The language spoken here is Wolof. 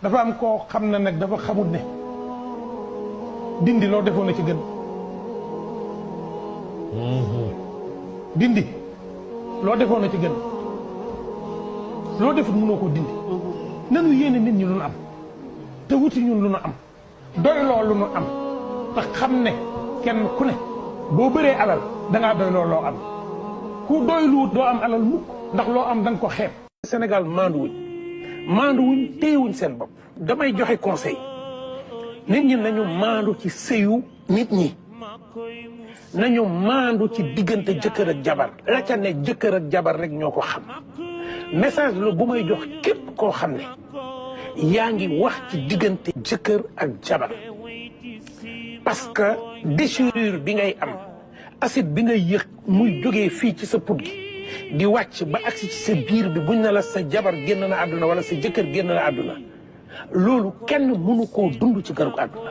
dafa am koo xam ne nag dafa xamul ne dindi loo defoon na ci gën. dindi loo defoon na ci gën loo defut mënoo koo dindi. nanu yéene nit ñi lu nu am te wuti ñun lu nu am doyloo lu nu am te xam ne kenn ku ne boo bëree alal dangaa doyloo loo am ku doyluwut doo am alal mukk ndax loo am da nga ko xeeb. Sénégal maanduwuñ téyewuñ seen bopp. damay joxe conseil nit ñi nañu maandu ci sëyu nit ñi nañu maandu ci diggante jëkkër ak jabar la ca ne jëkkër ak jabar rek ñoo ko xam message la bu may jox képp koo xam ne yaa ngi wax ci diggante jëkkër ak jabar parce que déchirure bi ngay am acide bi ngay yëg muy jógee fii ci sa put gi di wàcc ba agsi ci sa biir bi buñ ne la sa jabar génn na àdduna wala sa jëkkër génn na àdduna loolu kenn mënu koo dund ci garug àdduna